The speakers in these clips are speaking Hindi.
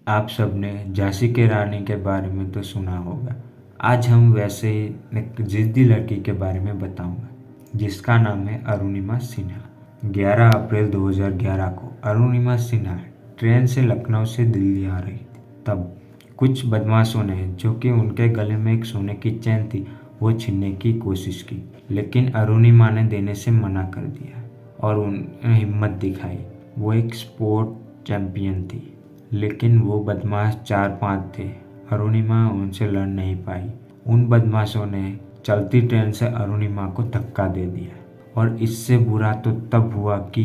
आप सबने झांसी की रानी के बारे में तो सुना होगा। आज हम वैसे ही एक जिद्दी लड़की के बारे में बताऊंगा जिसका नाम है अरुणिमा सिन्हा। 11 अप्रैल 2011 को अरुणिमा सिन्हा ट्रेन से लखनऊ से दिल्ली आ रही थी। तब कुछ बदमाशों ने, जो कि उनके गले में एक सोने की चैन थी, वो छीनने की कोशिश की, लेकिन अरुणिमा ने देने से मना कर दिया और उन्हें हिम्मत दिखाई। वो एक स्पोर्ट चैंपियन थी, लेकिन वो बदमाश 4-5 थे। अरुणिमा उनसे लड़ नहीं पाई। उन बदमाशों ने चलती ट्रेन से अरुणिमा को धक्का दे दिया और इससे बुरा तो तब हुआ कि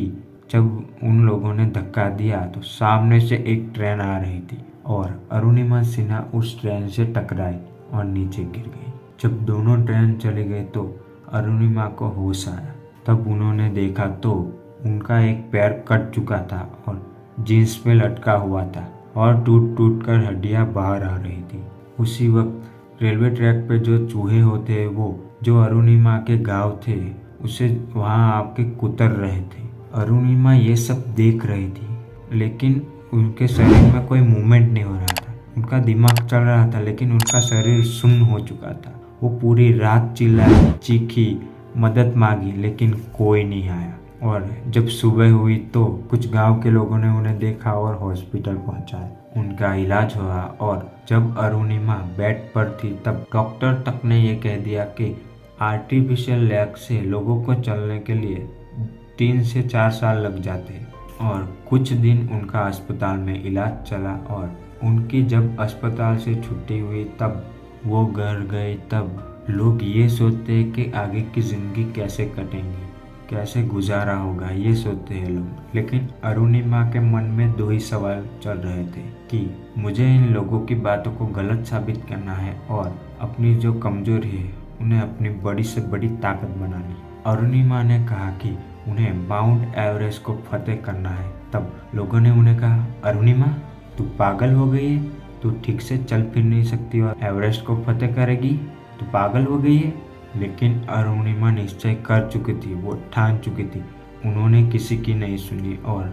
जब उन लोगों ने धक्का दिया तो सामने से एक ट्रेन आ रही थी और अरुणिमा सिन्हा उस ट्रेन से टकराई और नीचे गिर गई। जब दोनों ट्रेन चली गई तो अरुणिमा को होश आया। तब उन्होंने देखा तो उनका एक पैर कट चुका था और जींस पे लटका हुआ था और टूट टूट कर हड्डियां बाहर आ रही थी। उसी वक्त रेलवे ट्रैक पे जो चूहे होते हैं, वो जो अरुणिमा के घाव थे, उसे वहां आके कुतर रहे थे। अरुणिमा ये सब देख रही थी, लेकिन उनके शरीर में कोई मूवमेंट नहीं हो रहा था। उनका दिमाग चल रहा था, लेकिन उनका शरीर सुन्न हो चुका था। वो पूरी रात चिल्लाई, चीखी, मदद मांगी, लेकिन कोई नहीं आया। और जब सुबह हुई तो कुछ गांव के लोगों ने उन्हें देखा और हॉस्पिटल पहुंचाया। उनका इलाज हुआ और जब अरुणिमा बेड पर थी तब डॉक्टर तक ने ये कह दिया कि आर्टिफिशियल लेग से लोगों को चलने के लिए 3 से 4 साल लग जाते हैं। और कुछ दिन उनका अस्पताल में इलाज चला और उनकी जब अस्पताल से छुट्टी हुई तब वो घर गए। तब लोग ये सोचते हैं कि आगे की ज़िंदगी कैसे कटेंगी, कैसे गुजारा होगा, ये सोचते हैं लोग। लेकिन अरुणिमा के मन में 2 ही सवाल चल रहे थे कि मुझे इन लोगों की बातों को गलत साबित करना है और अपनी जो कमजोरी है उन्हें अपनी बड़ी से बड़ी ताकत बनानी। अरुणिमा ने कहा कि उन्हें माउंट एवरेस्ट को फतेह करना है। तब लोगों ने उन्हें कहा, अरुणिमा तू पागल हो गई है, तू ठीक से चल फिर नहीं सकती और एवरेस्ट को फतेह करेगी, तू पागल हो गई है। लेकिन अरुणिमा निश्चय कर चुकी थी, वो ठान चुकी थी। उन्होंने किसी की नहीं सुनी और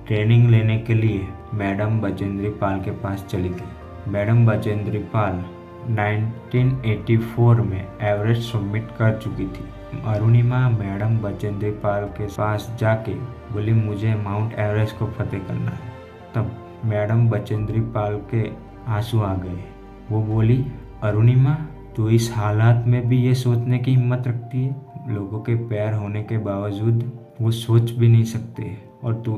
ट्रेनिंग लेने के लिए मैडम बचेंद्री पाल के पास चली गई। मैडम बचेंद्री पाल 1984 में एवरेस्ट सबमिट कर चुकी थी। अरुणिमा मैडम बचेंद्री पाल के पास जाके बोली, मुझे माउंट एवरेस्ट को फतेह करना है। तब मैडम बचेंद्री पाल के आंसू आ गए। वो बोली, अरुणिमा तू इस हालात में भी ये सोचने की हिम्मत रखती है। लोगों के पैर होने के बावजूद वो सोच भी नहीं सकते और तू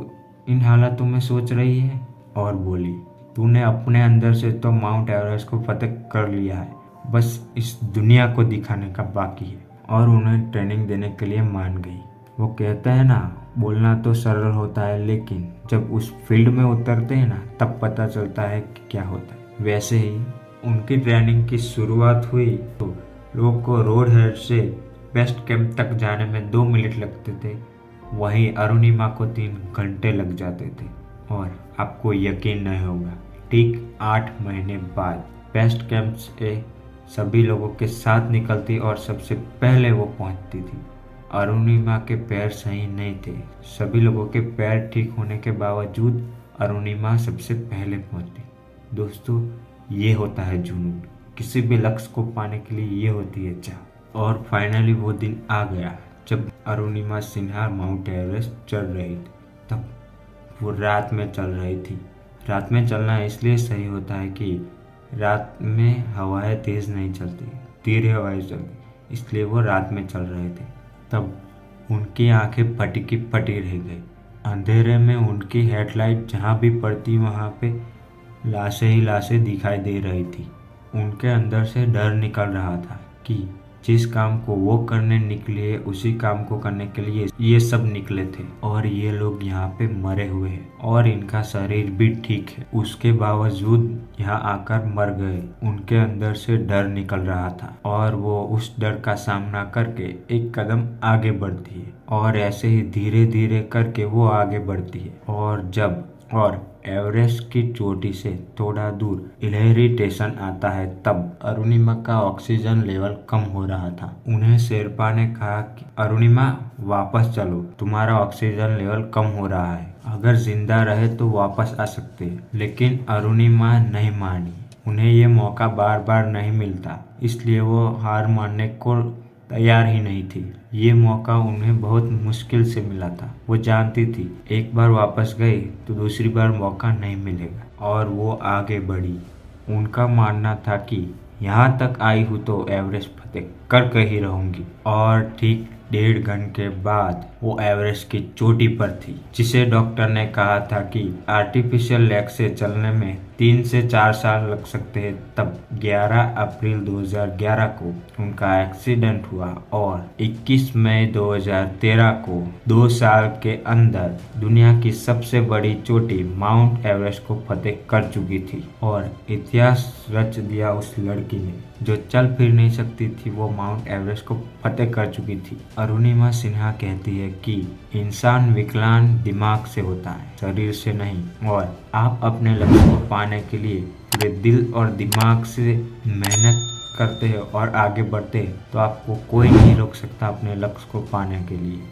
इन हालातों में सोच रही है। और बोली, तूने अपने अंदर से तो माउंट एवरेस्ट को फतेह कर लिया है, बस इस दुनिया को दिखाने का बाकी है। और उन्हें ट्रेनिंग देने के लिए मान गई। वो कहते हैं ना, बोलना तो सरल होता है, लेकिन जब उस फील्ड में उतरते हैं ना तब पता चलता है कि क्या होता है। वैसे ही उनकी ट्रेनिंग की शुरुआत हुई तो लोगों को रोड हेड से बेस्ट कैंप तक जाने में 2 मिनट लगते थे, वहीं अरुणिमा को 3 घंटे लग जाते थे। और आपको यकीन नहीं होगा, ठीक 8 महीने बाद बेस्ट कैंप से सभी लोगों के साथ निकलती और सबसे पहले वो पहुंचती थी। अरुणिमा के पैर सही नहीं थे। सभी लोगों के पैर ठीक होने के बावजूद अरुणिमा सबसे पहले पहुंचती। दोस्तों, ये होता है जुनून। किसी भी लक्ष्य को पाने के लिए ये होती है चाह। और फाइनली वो दिन आ गया जब अरुणिमा सिन्हा माउंट एवरेस्ट चढ़ रही थी। तब वो रात में चल रही थी। रात में चलना इसलिए सही होता है कि रात में हवाएं तेज नहीं चलती, धीरे हवाएं चलती, इसलिए वो रात में चल रहे थे। तब उनकी आंखें फटी की फटी रह गई। अंधेरे में उनकी हेडलाइट जहाँ भी पड़ती वहाँ पे लाशें ही लाशें दिखाई दे रही थी। उनके अंदर से डर निकल रहा था कि जिस काम को वो करने निकले उसी काम को करने के लिए ये सब निकले थे और ये लोग यहाँ पे मरे हुए हैं और इनका शरीर भी ठीक है, उसके बावजूद यहाँ आकर मर गए। उनके अंदर से डर निकल रहा था और वो उस डर का सामना करके एक कदम आगे बढ़ती है और ऐसे ही धीरे धीरे करके वो आगे बढ़ती है। और एवरेस्ट की चोटी से थोड़ा दूर इलहरी स्टेशन आता है। तब अरुणिमा का ऑक्सीजन लेवल कम हो रहा था। उन्हें शेरपा ने कहा कि अरुणिमा वापस चलो, तुम्हारा ऑक्सीजन लेवल कम हो रहा है। अगर जिंदा रहे तो वापस आ सकते हैं, लेकिन अरुणिमा नहीं मानी। उन्हें ये मौका बार बार नहीं मिलता, इसलिए वो हार मानने को तैयार ही नहीं थी। ये मौका उन्हें बहुत मुश्किल से मिला था। वो जानती थी एक बार वापस गई तो दूसरी बार मौका नहीं मिलेगा, और वो आगे बढ़ी। उनका मानना था कि यहाँ तक आई हूँ तो एवरेस्ट फतेह कर ही रहूंगी। और ठीक 1.5 घंटे बाद वो एवरेस्ट की चोटी पर थी, जिसे डॉक्टर ने कहा था कि आर्टिफिशियल लेग से चलने में 3 से 4 साल लग सकते हैं। तब 11 अप्रैल 2011 को उनका एक्सीडेंट हुआ और 21 मई 2013 को 2 साल के अंदर दुनिया की सबसे बड़ी चोटी माउंट एवरेस्ट को फतेह कर चुकी थी। और इतिहास रच दिया उस लड़की ने, जो चल फिर नहीं सकती थी, वो माउंट एवरेस्ट को फतेह कर चुकी थी। अरुणिमा सिन्हा कहती है कि इंसान विकलांग दिमाग से होता है, शरीर से नहीं। और आप अपने लक्ष्य को पाने के लिए पूरे दिल और दिमाग से मेहनत करते हैं और आगे बढ़ते हैं तो आपको कोई नहीं रोक सकता अपने लक्ष्य को पाने के लिए।